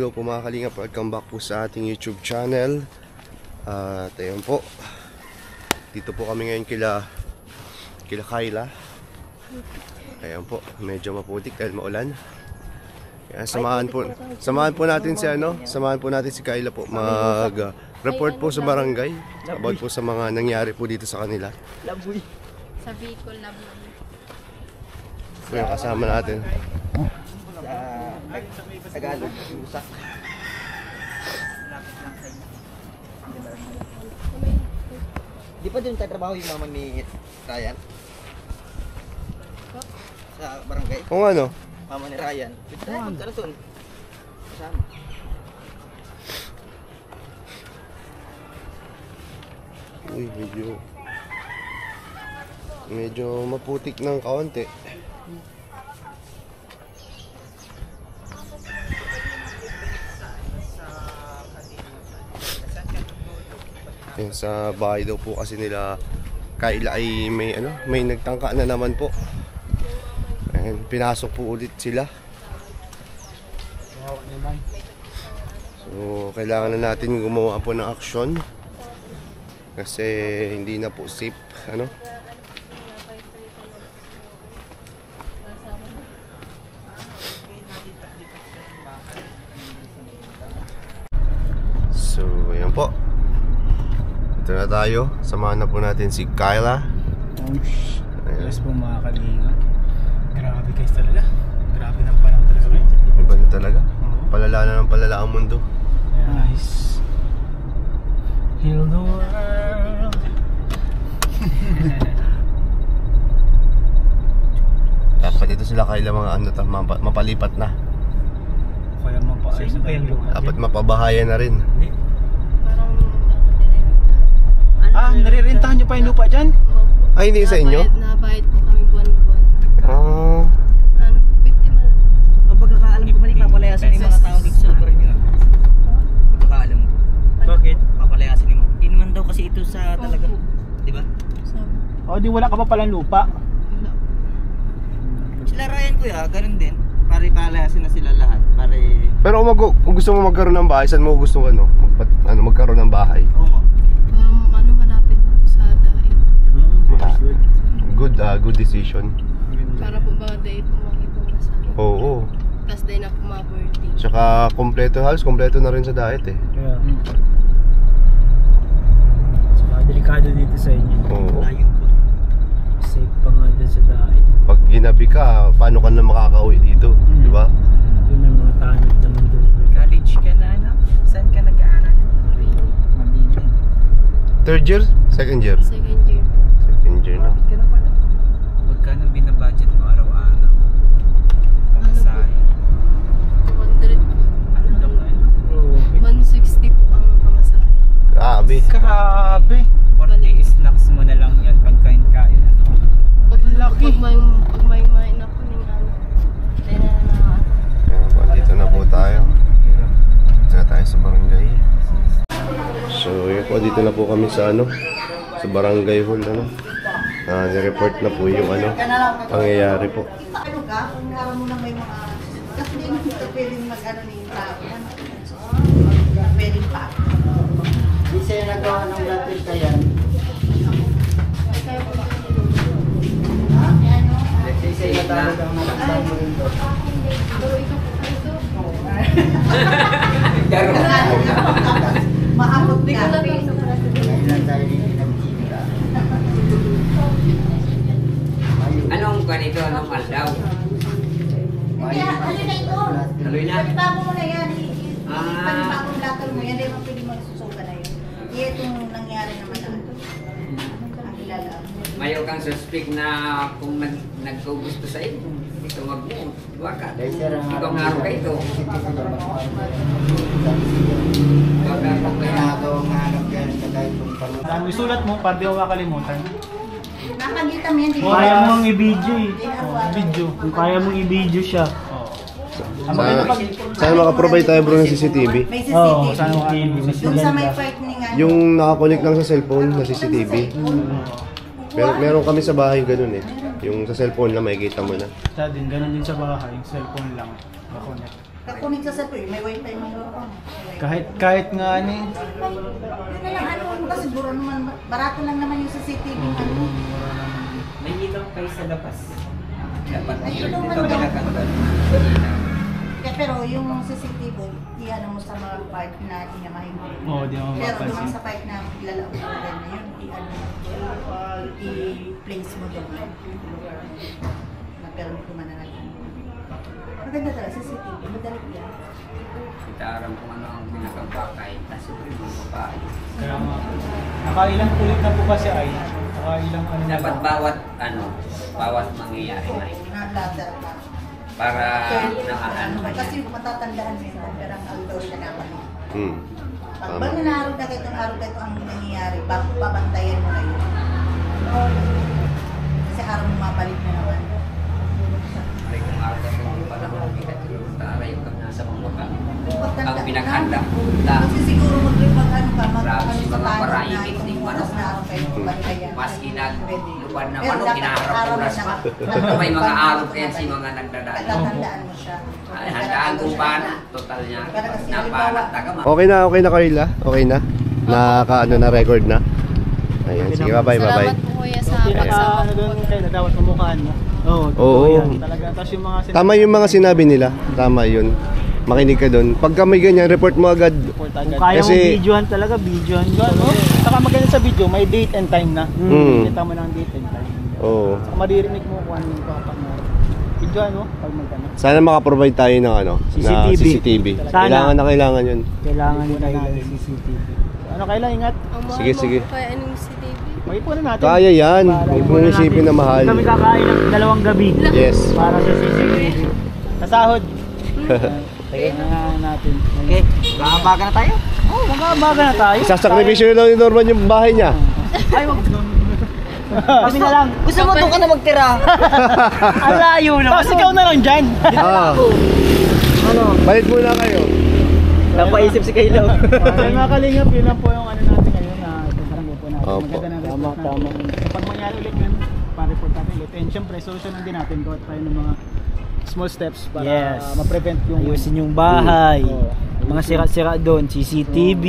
hello po mga kalingap, welcome back po sa ating YouTube channel. At ayun po, dito po kami ngayon kila Kayla. Ayun po, medyo maputik dahil maulan. Kaya samahan po natin si Kayla po mag-report po sa barangay about po sa mga nangyari po dito sa kanila. Labuy. Sa Bicol, Labuy. Kaya kasama natin. Tagalog, Lusak. Di pa din tatrabaho yung mama ni Ryan? Sa barangay? Kung ano? Mama ni Ryan. Ano doon? Kasama. Uy, medyo maputik ng kaunti. Yan, sa bahay daw po kasi nila Kayla ay may nagtangka na naman po. Ayan, pinasok po ulit sila. So kailangan na natin gumawa po ng aksyon kasi hindi na po safe So ayan po, ito na tayo. Samahan na po natin si Kayla. Yes po mga kalinga. Grabe guys talaga. Grabe ng panahon talaga ngayon. Iba na talaga. Palala na ng palala ang mundo. Nice. Heal the world. Dapat ito sila Kayla mga mapalipat na. Kaya mapaayos na kayang lupa. Dapat mapabahayan na rin. Narirentahan nyo pa yung lupa dyan? Ay, hindi sa inyo? Nabayad po kami buwan-buwan. Ah. 50 man. Ang pagkakaalam ko mali, papalayasan yung mga tao dito sa lugar nyo. Pagkakaalam ko. Bakit? Papalayasan yung mga. Di naman daw kasi ito sa talaga. Di ba? O di wala ka pa palang lupa? Wala. Sila Ryan kuya, ganun din. Pare palayasin na sila lahat. Pero kung gusto mo magkaroon ng bahay, saan mo gusto magkaroon ng bahay? Oo nga. Malapit na po sa dahil. Good decision. Para po ba dahil pumakipong masama. Oo. Tapos dahil na po ma-birthday. Tsaka kompleto na rin sa diet eh. Kaya saka delikado dito sa inyo. Oo. Layo po. Safe pa nga dun sa dahil. Pag ginabi ka, paano ka na makakauwi dito? Di ba? Doon may mga tanod naman doon. College ka na anak? Saan ka nag-aaral? Mabini. Third year? Second year? Second year. Second year na. Ka na pala. Magkano binabudget mo araw-araw? Pamasahe. 200 po. Ano naman? 160 po ang pamasahe. Grabe. Grabe! 40 snacks mo na lang yan pagkain-kain. Laki. Pag may na po ng dahil na Ayan po, dito na po tayo. Dito na tayo sa barangay. So yun po, dito na po kami sa sa barangay hall ni-report na po yung pangyayari po. Ano ka? Kung araw mo na may mga... Kasi hindi ka pwedeng mag-ano ni tao. Pwedeng pa. Di siya nagawa ng latil ka yan. Di siya natawag ang nakasal mo rin doon. Maabot ka. Anong ganito? Anong aldaw? Hindi, ano na ito? Tuloy na? Panibago mo na yan. Ah. Panibagong latar mo yan. Hindi mo pwede magsusuka na yun. Hindi itong nangyari naman na ito. Ang kilala. Mayo kang suspect na kung nagkugusto sa iyo. Ito wag mo. Diba ka? Ikaw nga ro ka ito. May sulat mo para di ko makalimutan. Nakagita mo yan. Kung kaya mong i-video Kung kaya mong i-video siya. Sana makaprovide tayo bro ng CCTV. May Oo, CCTV. sana TV. Mas Doon sa may maganda. part ni nga. Yung nakakonect lang sa cellphone na CCTV. Meron kami sa bahay ganun eh. Yung sa cellphone na makikita mo na. Sa din, ganun din sa bahay. Cellphone lang. Ako na. Kakunik sa cellphone, may wifi man ako. Kahit nga ano eh. Yun na lang, ano kasi siguro naman, barato lang naman yung CCTV. Ano. May ilaw kayo sa labas. Dapat Ay, yun. ilaw man Ito ba? pinakandal. Kaya, pero yung CCTV, iyan mo sa mga part na hindi niya mahimbing. Oo, di mo Pero mapapansin. naman sa part na ilalao mo rin na yun, i-place mo doon. Na pero hindi ko mananagan. Maganda talaga, CCTV, madali yan. Itaram kung ano ang pinakabakay. Tapos yung mga babae. Kaya nga. Nakailang ulit na po kasi ay. Nakailang ano na Dapat ba? bawat mangyayari na rin. Nakakadar na. Para Ano, nakaano. kasi matatandaan mo yun, pero ang outdoor na naman. Pag Tama. ba nanaro na kayo, araw na ito ang nangyayari, babantayan mo na yun. Kasi araw mo mabalik na naman. Ay kung araw ka kung panahon kita taray kang nasa mga ang pinaghanda. Kasi siguro mag-repag ano ka, Grabe, mag-ano si sa mga tanong paraing na itim, itong ano? oras na araw kayo bantayan. Mas kinagluban na Pero manok, dapat kinaharap araw oras na pa. naman. May mga araw yan si mga nagdadaan. Tatandaan mo siya. Ay, handaan kung paano. Total niya. Napalat tagama. Okay na Carla? Okay na? Naka-ano na record na? Ayan, sige, bye-bye. Salamat po kuya sa Pinaka pagsama ano po. doon kayo, dapat pamukhaan mo. Oo, Oo. yan. Talaga. Tapos yung mga Tama yung mga sinabi nila. Tama yun. Makinig ka doon. Pagka may ganyan, report mo agad. report agad. Kung kaya Kasi- mong videohan talaga, videohan ko. Ano? Saka maganda sa video, may date and time na. Mm. Kita mo na ang date and time. Oo. Saka maririnig mo kung ano yung papak mo. Video ano? Pag magkano. Sana makaprovide tayo ng ano, na CCTV. CCTV. Sana. Kailangan yun. Kailangan nyo na natin CCTV. Ano kailan ingat? Ang mahal Sige, mo sige. po kaya anong CCTV? Mag-ipunan natin. Kaya yan. Huwag mo isipin na mahal. Kami kakain ng 2 gabi. Yes. Para sa CCTV. Kasahod. Sige na natin. Okay, maabaga na tayo. Oh, mag-aabaga na tayo. Sasakripisyo lang ni Norman yung bahay niya. Ay, wag. Kami na lang. Gusto mo doon ka na magtira? Ang layo naman. Tapos ikaw na lang dyan. Ah. Ano? Balit muna kayo. Napaisip si Kaylaw. Ay mga kalingap, yun lang po yung ano natin ngayon na barangay po natin. Opo. Maganda na report Tama, natin. Kapag mangyari ulit yun, pa-report natin ulit. And syempre, solusyonan din natin gawa tayo ng mga small steps para Yes. ma-prevent yung Ayusin yung bahay. Oo. Mga sira-sira doon. CCTV.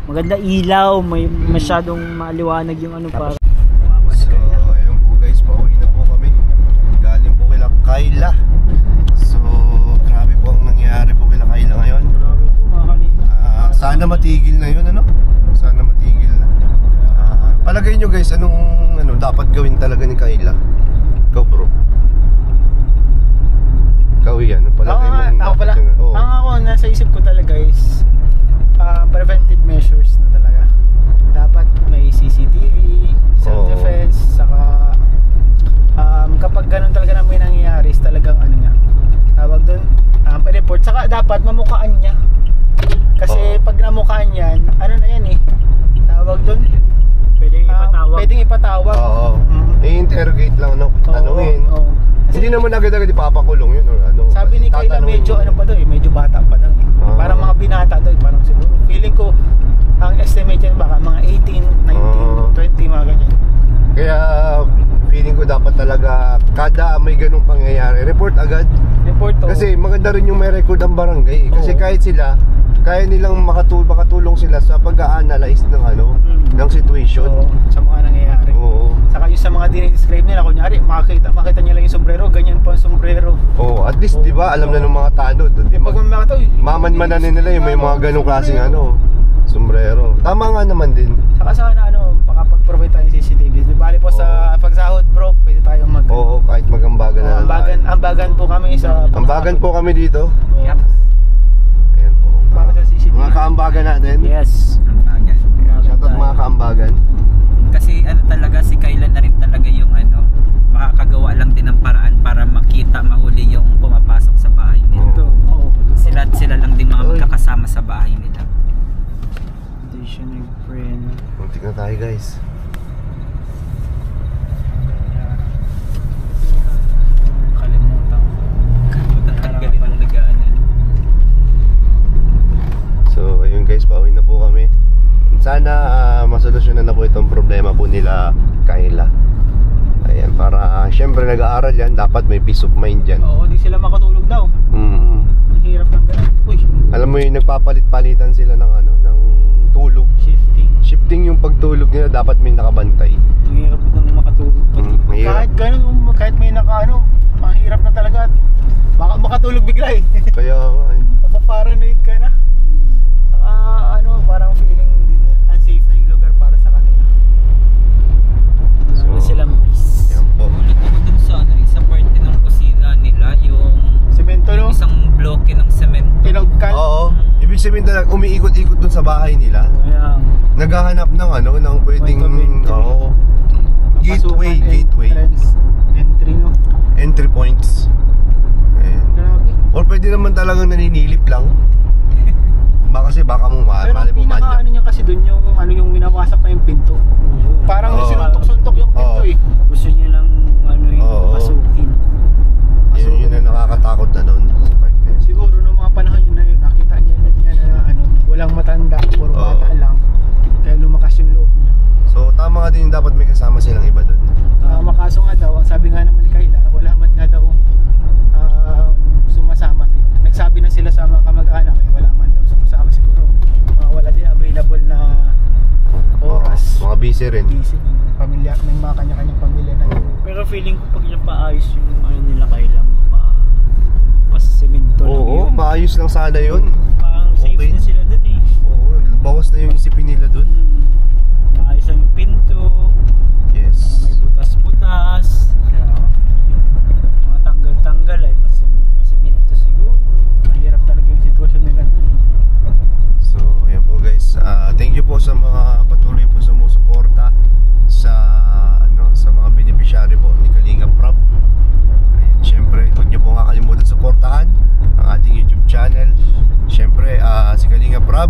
Maganda ilaw. May masyadong maliwanag yung ano para. So, ayun po guys, pauwi na po kami. Galing po kila Kayla. So, grabe po ang nangyari po kila Kayla ngayon. Sana matigil na yun, ano? Sana matigil na. Palagay nyo guys, anong dapat gawin talaga ni Kayla? Ikaw bro. Ikaw yan, palagay mo Ako pala. Oo. Ang ako, nasa isip ko talaga is preventive measures na talaga. Dapat may CCTV, self-defense, saka kapag ganun talaga na may nangyayari is talagang ano nga, tawag doon, report. Saka dapat mamukhaan niya. Kasi pag namukhaan yan, ano na yan eh, tawag doon, Pwedeng ipatawag. pwedeng ipatawag. Oo. I-interrogate lang, ano? Tanungin. Oo. Hindi naman agad-agad ipapakulong yun or ano. Sabi ni Kayla Tatanungin medyo mo. ano pa daw eh, medyo bata pa daw eh. Ah. Parang mga binata daw eh, parang siguro. Feeling ko, ang estimate yan baka mga 18, 19, Ah. 20, mga ganyan. Kaya feeling ko dapat talaga kada may ganung pangyayari, report agad. Report to. Kasi maganda rin yung may record ang barangay. Kasi Oo. kahit sila, kaya nilang makatulong sila sa pag-a-analyze ng ng situation. Oo, sa mga nangyayari. Oo. Saka yung sa mga dinidescribe nila, kunyari, makita niya lang yung sombrero, ganyan po ang sombrero. Oo, at least 'di ba, alam na ng mga tanod, di Pag makita, mamanmanan nila yung may mga ganung klaseng sombrero. Tama nga naman din. Saka sana makapag-provide tayo ng CCTV. Di bali po sa pagsahod bro, pwede tayong mag... Oo, kahit magambagan na lang. Ambagan po kami sa... Ambagan po kami dito. Yep. Ayan po. Para sa CCTV. Mga kaambagan natin. Yes. Shoutout mga kaambagan. Kasi talaga si Kayla na rin talaga yung makakagawa lang din ng paraan para makita, mahuli yung pumapasok sa bahay nila. Oo. Oo. Sila lang din mga Oy. magkakasama sa bahay nila. Muntik na tayo guys. Kalimutan. Tatanggalin ang nagaanan. So ayun guys, pauwi na po kami. Sana masolusyonan na po itong problema po nila Kayla. Ayan, para syempre nag-aaral yan, dapat may peace of mind dyan. Oo, di sila makatulog daw. Mm-hmm. hirap ng ganun. Uy, Alam mo yung nagpapalit-palitan sila ng ano, ng tulog. shifting. Shifting yung pagtulog nila, dapat may nakabantay. Ang hirap nang makatulog pati. Mahirap. Kahit ganun, kahit may naka mahirap na talaga. Baka makatulog bigla eh. Kaya nga eh. Mapaparanoid ka na. Saka parang feeling din unsafe na yung lugar para sa kanila. Wala silang peace. Yan po. Ulit ako dun sa ano, yung sa parte ng kusina nila, yung Semento no? isang bloke ng semento. Tinogkan. Oo. Ibig sabihin talaga, umiikot-ikot dun sa bahay nila. Kaya, Naghahanap ng ano, ng pwedeng, Point of entry. oo, gateway. Entry no? Entry points. Ayan. Grabe. Or pwede naman talagang naninilip lang. Baka mo Pero mali ang mo pinaka manya. niya kasi dun yung winawasak na yung pinto. Parang Oo. sinuntok-suntok yung pinto Oo. eh. gusto niya lang yung Oo. pasukin. Yun na nakakatakot na noon sa part na yun. Siguro nung mga panahon yun na yun, nakita niya na walang matanda, puro Oo. bata lang. Kaya lumakas yung loob niya. So tama nga din yung dapat may kasama silang iba doon. Makaso nga daw, ang sabi nga naman ni Kayla, wala man nga daw sumasama. Nagsabi na sila sa mga kamag-anak, wala man daw sumasama. Siguro wala din available na oras. Mga busy rin. Busy, pamilya, may mga kanya-kanyang pamilya na din. Pero feeling ko pag napaayos yung nila kailang pa-semento lang Oo, yun. maayos lang sana yun. Parang safe Okay. na sila dun eh. Oo, bawas na yung isipin nila doon. Maayos lang yung pinto, Yes. may butas-butas, yung mga tanggal-tanggal ay masemento siguro. Mahirap talaga yung sitwasyon nila. So, ayan po guys. Thank you po sa mga patuloy po sumusuporta sa sa mga beneficiary po ni Kalingap Prab. Ayan, syempre, huwag niyo po kakalimutan suportahan ang ating YouTube channel. Syempre, si Kalingap Prab,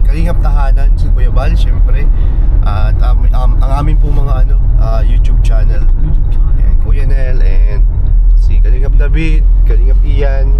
Kalingap Tahanan, si Kuya Bal, syempre, at ang amin po mga YouTube channel. Ayan, Kuya Nel and si Kalingap David, Kalingap Ian,